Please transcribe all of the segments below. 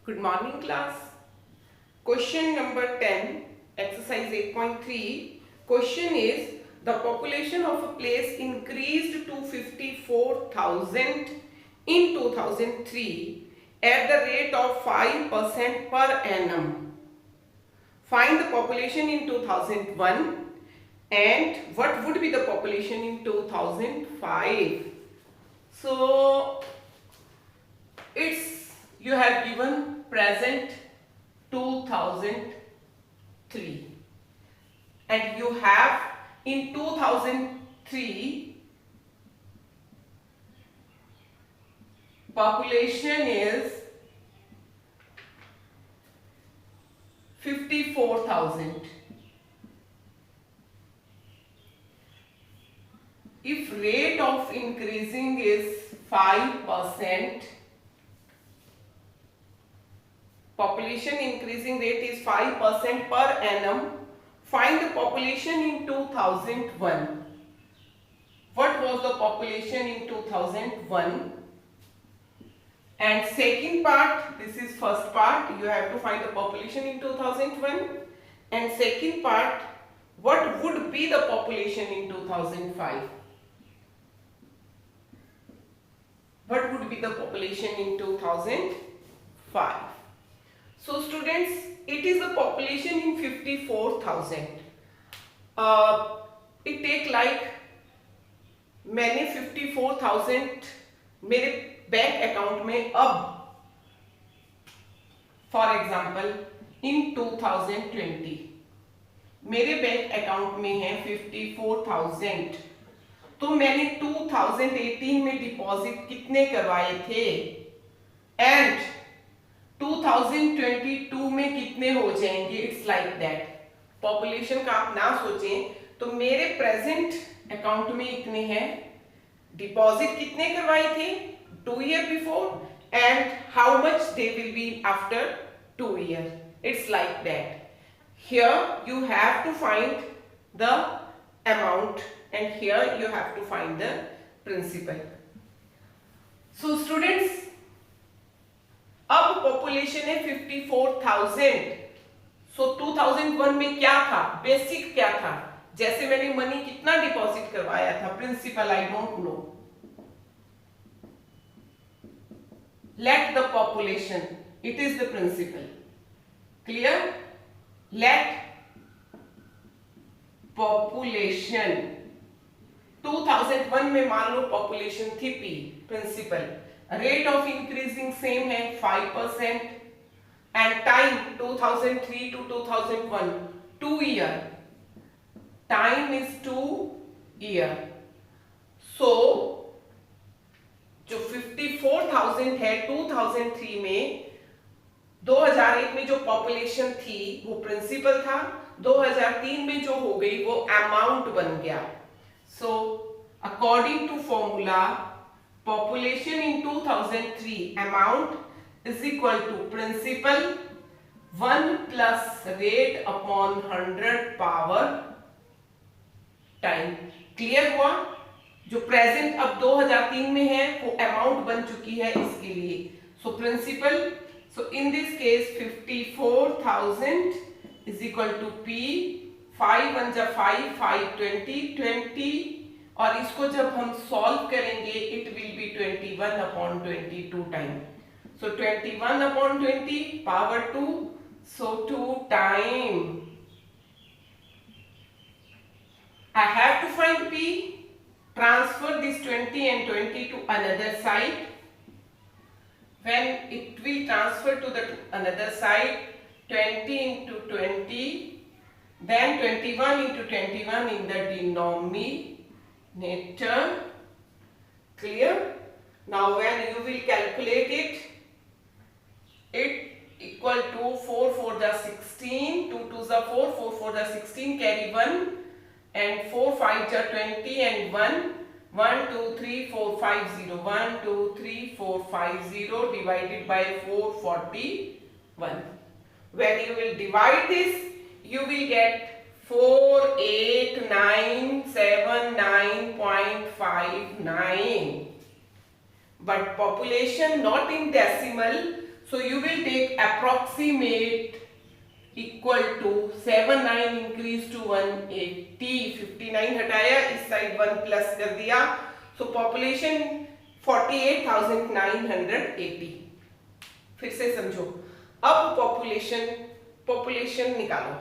Good morning, class. Question number 10, exercise 8.3. Question is, the population of a place increased to 54,000 in 2003 at the rate of 5% per annum. Find the population in 2001 and what would be the population in 2005. So, you have given present 2003 and you have in 2003 population is 54,000. If rate of increasing is 5%, population increasing rate is 5% per annum. Find the population in 2001. What was the population in 2001? And second part, this is first part, you have to find the population in 2001. And second part, what would be the population in 2005? What would be the population in 2005? So students, it is the population in 54,000. It take like मैंने 54,000 मेरे bank account में अब for example in 2020 मेरे bank account में है 54,000, तो मैंने 2018 में डिपॉजिट कितने करवाए थे एंड 2022 में कितने हो जाएंगे. It's like that. पॉपुलेशन का आप ना सोचें, तो मेरे प्रेजेंट अकाउंट में इतने हैं, डिपॉजिट कितने करवाए थे 2 year before and how much they will be after 2 years. It's like that. Here you have to find the amount and here you have to find the principal. So students, अब population है 54,000. सो 2001 में क्या था, basic क्या था, जैसे मैंने money कितना डिपॉजिट करवाया था, principal I don't know. Let the population, it is the principal. Clear? Let population 2001 में मान लो पॉपुलेशन थी P, principal. Rate of increasing same है 5% and time 2003 to 2001 2 year. Time is 2 year. So जो 54,000 है 2003 में, 2001 में जो पॉपुलेशन थी वो प्रिंसिपल था, 2003 में जो हो गई वो अमाउंट बन गया. So according to formula, population in 2003 amount is equal to principal 1 plus rate upon 100 power time. Clear हुआ? जो प्रेजेंट अब 2003 में है वो अमाउंट बन चुकी है इसके लिए. So principal, so in this case 54,000 is equal to P. 5 1 जा 5, 5 20 और इसको जब हम सॉल्व करेंगे it will be 21 upon 22 time. So 21 upon 20 power 2, so 2 time. I have to find P. Transfer this 20 and 20 to another side. When it will transfer to the another side, 20 into 20, then 21 into 21 in the denominator. Clear? Now when you will calculate it, it equal to 4 4 the 16, 2 2 the 4, 4 4 the 16, carry 1 and 4 5 the 20 and 1, 1 2 3 4 5 0, 1 2 3 4 5 0 divided by 441. When you will divide this, you will get 48,979.59. But population not in decimal, So you will take approximate equal to 79 increase to 180, 59 हटाया, इस side 1 plus कर दिया, so population 48,980। फिर से समझो, अब population निकालो।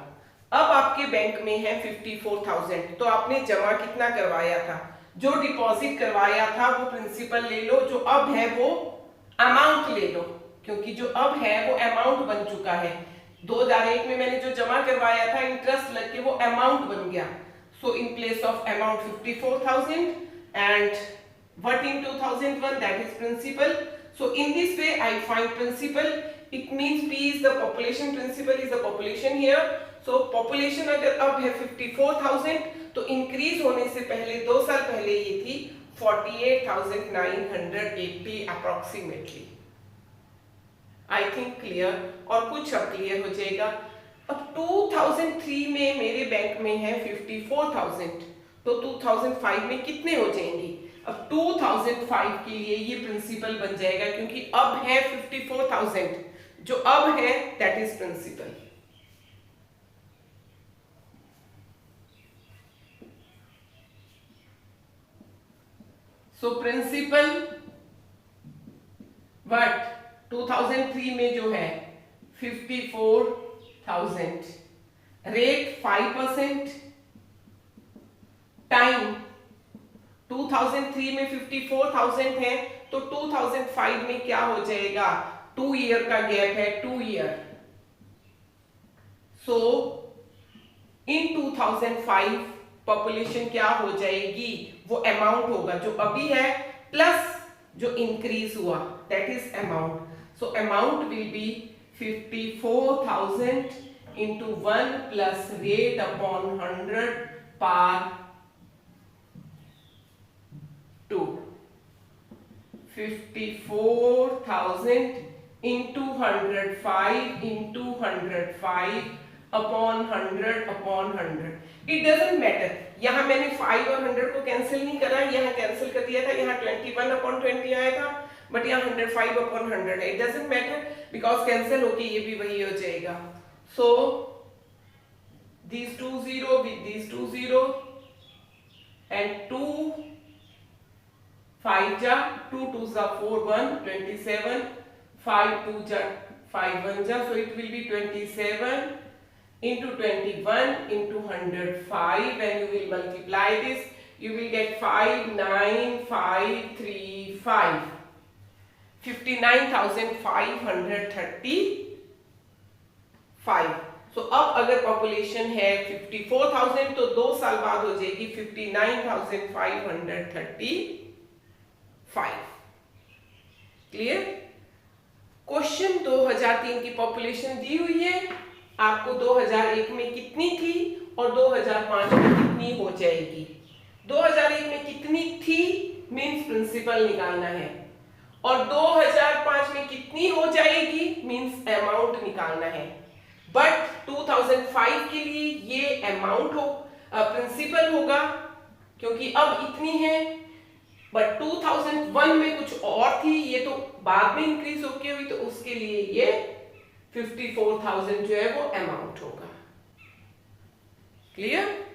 अब आपके बैंक में है 54,000, तो आपने जमा कितना करवाया था? जो डिपॉजिट करवाया था वो प्रिंसिपल ले लो, जो अब है वो अमाउंट ले लो, क्योंकि जो अब है वो अमाउंट बन चुका है। 2001 में मैंने जो जमा करवाया था इंटरेस्ट लग के वो अमाउंट बन गया। So in place of amount 54,000 and what in 2001, that is principal. So in this way I find principal. It means P is the population, principal is the population here. So population अगर अब है 54,000, तो increase होने से पहले 2 साल पहले ये थी 48,980 अप्रोक्सीमेटली। आई थिंक क्लियर, और कुछ अब क्लियर हो जाएगा। अब 2003 में मेरे बैंक में है 54,000, तो 2005 में कितने हो जाएंगे? अब 2005 के लिए ये प्रिंसिपल बन जाएगा, क्योंकि अब है 54,000, जो अब है that is principal. So principal what 2003 में जो है 54,000, रेट 5%, टाइम 2003 में 54,000 है, तो 2005 में क्या हो जाएगा? 2 ईयर का गैप है, 2 ईयर। सो इन 2005 पॉपुलेशन क्या हो जाएगी? वो अमाउंट होगा जो अभी है प्लस जो इंक्रीज हुआ, that is amount. So amount will be 54,000 into 1 plus rate upon 100 par 2, 54,000 into 105 into 105 upon 100 upon 100। It doesn't matter, यहाँ मैंने 5 और 100 को कैंसिल नहीं करा, यहाँ कैंसिल कर दिया था, यहाँ 21 upon 20 आया था, बट यहाँ 105 upon 100 है। It doesn't matter because cancel होके ये भी वही हो जाएगा। So these 2 0 with these 2 0 and 2 5 जा 2 2 जा 4 1 27, 5 2 जा 5 1 जा, so it will be 27 into 21 into 105, and you will multiply this, you will get 59,535, 59,535। सो अब अगर पॉपुलेशन है 54,000, तो 2 साल बाद हो जाएगी 59,535। क्लियर? क्वेश्चन 2003 की पॉपुलेशन दी हुई है, आपको 2001 में कितनी थी और 2005 में कितनी हो जाएगी। 2001 में कितनी थी मींस प्रिंसिपल निकालना है, और 2005 में कितनी हो जाएगी मींस अमाउंट निकालना है। बट 2005 के लिए ये अमाउंट हो प्रिंसिपल होगा, क्योंकि अब इतनी है, बट 2001 में कुछ और थी, ये तो बाद में इंक्रीज होके हुई, तो उसके लिए ये 54,000 जो है वो अमाउंट होगा। क्लियर?